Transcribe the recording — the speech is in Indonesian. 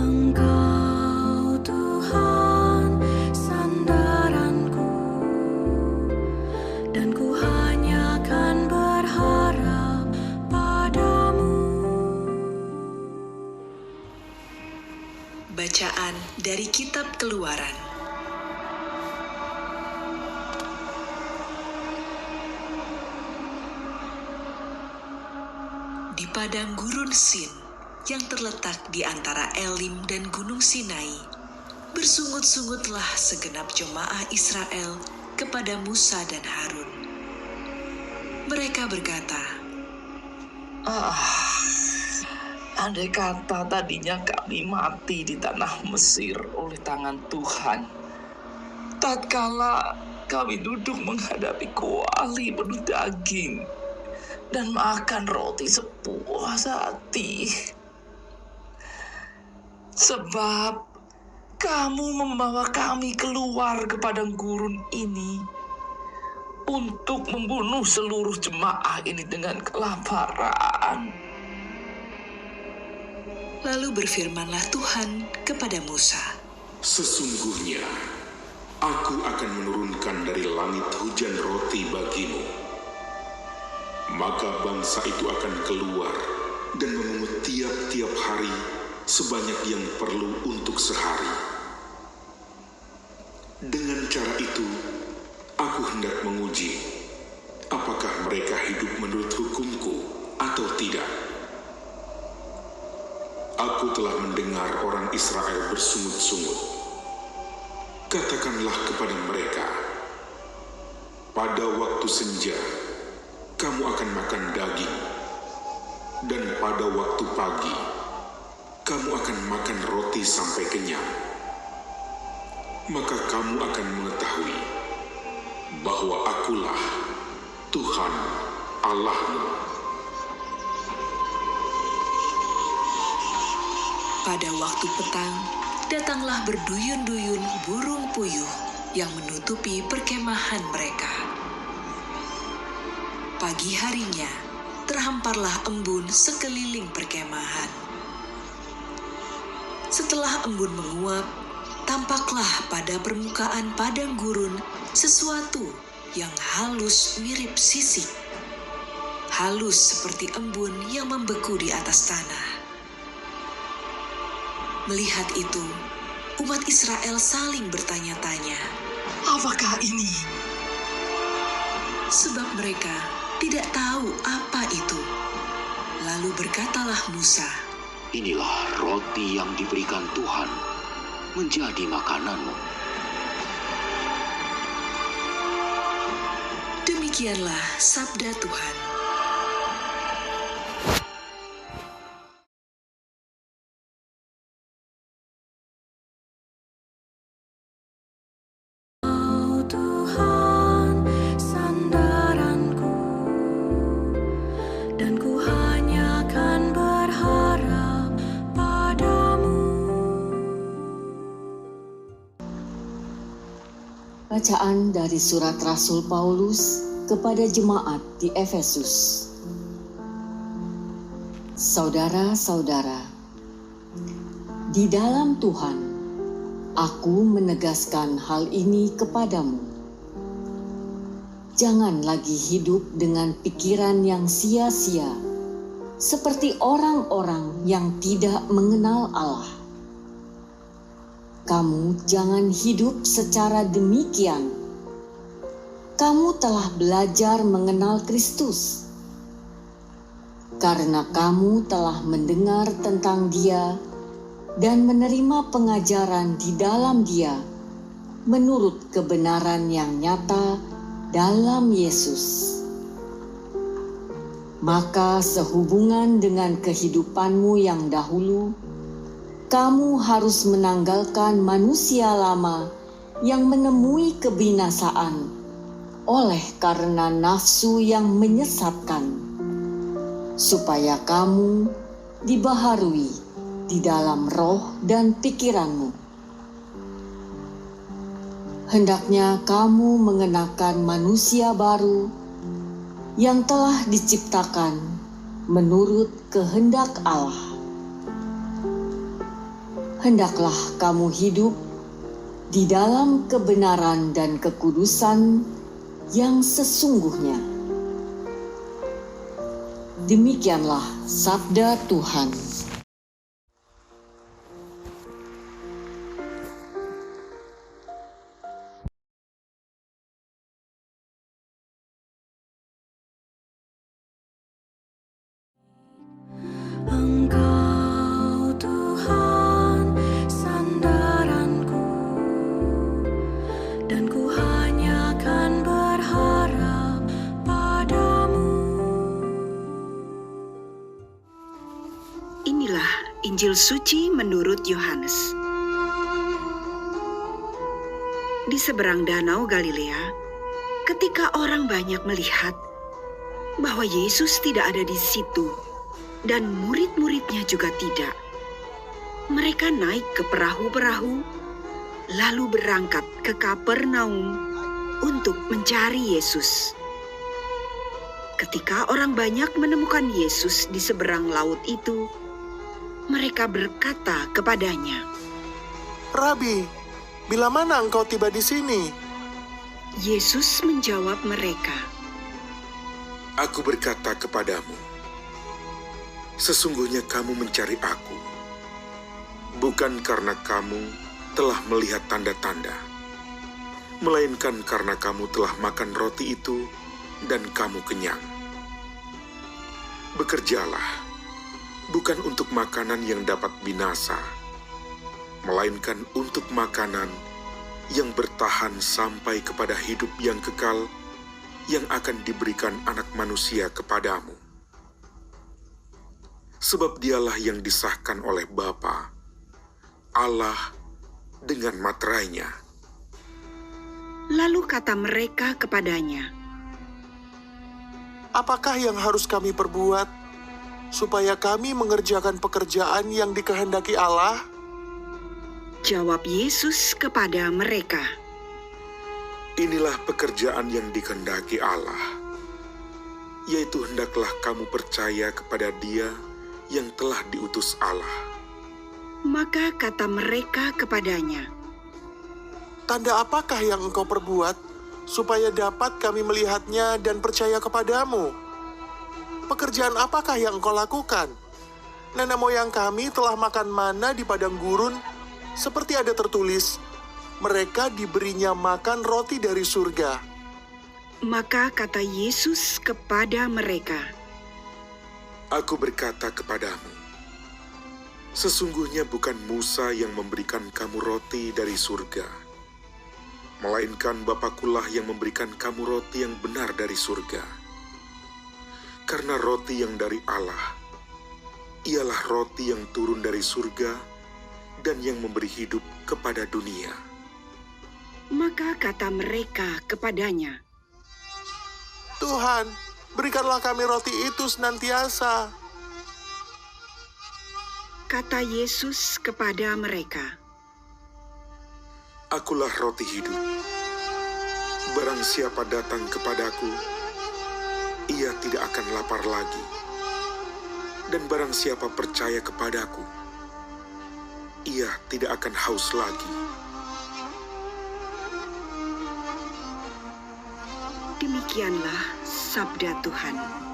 Engkau Tuhan sandaranku, dan ku hanya akan berharap padamu. Bacaan dari Kitab Keluaran. Di padang gurun Sin yang terletak di antara Elim dan Gunung Sinai, bersungut-sungutlah segenap jemaah Israel kepada Musa dan Harun. Mereka berkata, Andai kata tadinya kami mati di tanah Mesir oleh tangan Tuhan, tatkala kami duduk menghadapi kuali penuh daging dan makan roti sepuas hati. Sebab kamu membawa kami keluar ke padang gurun ini untuk membunuh seluruh jemaah ini dengan kelaparan. Lalu berfirmanlah Tuhan kepada Musa, Sesungguhnya aku akan menurunkan dari langit hujan roti bagimu. Maka bangsa itu akan keluar dan memungut tiap-tiap hari sebanyak yang perlu untuk sehari. Dengan cara itu, aku hendak menguji apakah mereka hidup menurut hukumku atau tidak. Aku telah mendengar orang Israel bersungut-sungut. Katakanlah kepada mereka, pada waktu senja, kamu akan makan daging, dan pada waktu pagi, kamu akan makan roti sampai kenyang. Maka kamu akan mengetahui bahwa akulah Tuhan Allahmu. Pada waktu petang, datanglah berduyun-duyun burung puyuh yang menutupi perkemahan mereka. Pagi harinya, terhamparlah embun sekeliling perkemahan. Setelah embun menguap, tampaklah pada permukaan padang gurun sesuatu yang halus mirip sisik. Halus seperti embun yang membeku di atas tanah. Melihat itu, umat Israel saling bertanya-tanya, Apakah ini? sebab mereka tidak tahu apa itu. Lalu berkatalah Musa, Inilah roti yang diberikan Tuhan menjadi makananmu. demikianlah sabda Tuhan. Engkau Tuhan sandaranku, dan ku hanya akan berharap padamu. Bacaan dari surat Rasul Paulus kepada jemaat di Efesus. Saudara-saudara, di dalam Tuhan, aku menegaskan hal ini kepadamu. Jangan lagi hidup dengan pikiran yang sia-sia, seperti orang-orang yang tidak mengenal Allah. Kamu jangan hidup secara demikian. Kamu telah belajar mengenal Kristus, karena kamu telah mendengar tentang Dia dan menerima pengajaran di dalam Dia menurut kebenaran yang nyata dalam Yesus. Maka sehubungan dengan kehidupanmu yang dahulu, kamu harus menanggalkan manusia lama yang menemui kebinasaan oleh karena nafsu yang menyesatkan, supaya kamu dibaharui di dalam roh dan pikiranmu. Hendaknya kamu mengenakan manusia baru yang telah diciptakan menurut kehendak Allah. hendaklah kamu hidup di dalam kebenaran dan kekudusan yang sesungguhnya. Demikianlah sabda Tuhan. Engkau Tuhan sandaranku, dan ku hanya akan berharap padamu. Inilah Injil suci menurut Yohanes. Di seberang danau Galilea, ketika orang banyak melihat bahwa Yesus tidak ada di situ dan murid-muridnya juga tidak, mereka naik ke perahu-perahu lalu berangkat ke Kapernaum untuk mencari Yesus. Ketika orang banyak menemukan Yesus di seberang laut itu, mereka berkata kepadanya, Rabi, bila mana engkau tiba di sini? Yesus menjawab mereka, Aku berkata kepadamu, sesungguhnya kamu mencari aku, bukan karena kamu telah melihat tanda-tanda, melainkan karena kamu telah makan roti itu dan kamu kenyang. Bekerjalah, bukan untuk makanan yang dapat binasa, melainkan untuk makanan yang bertahan sampai kepada hidup yang kekal yang akan diberikan Anak Manusia kepadamu. Sebab dialah yang disahkan oleh Bapa, Allah dengan materainya. Lalu kata mereka kepadanya, Apakah yang harus kami perbuat supaya kami mengerjakan pekerjaan yang dikehendaki Allah? jawab Yesus kepada mereka, Inilah pekerjaan yang dikehendaki Allah, yaitu hendaklah kamu percaya kepada Dia yang telah diutus Allah. Maka kata mereka kepadanya, Tanda apakah yang engkau perbuat supaya dapat kami melihatnya dan percaya kepadamu? Pekerjaan apakah yang engkau lakukan? Nenek moyang kami telah makan mana di padang gurun, seperti ada tertulis, mereka diberinya makan roti dari surga. Maka kata Yesus kepada mereka, Aku berkata kepadamu, sesungguhnya bukan Musa yang memberikan kamu roti dari surga, melainkan Bapakulah yang memberikan kamu roti yang benar dari surga. Karena roti yang dari Allah, ialah roti yang turun dari surga dan yang memberi hidup kepada dunia. Maka kata mereka kepadanya, Tuhan, berikanlah kami roti itu senantiasa. kata Yesus kepada mereka, Akulah roti hidup. Barang siapa datang kepadaku, ia tidak akan lapar lagi. Dan barang siapa percaya kepadaku, ia tidak akan haus lagi. Demikianlah sabda Tuhan.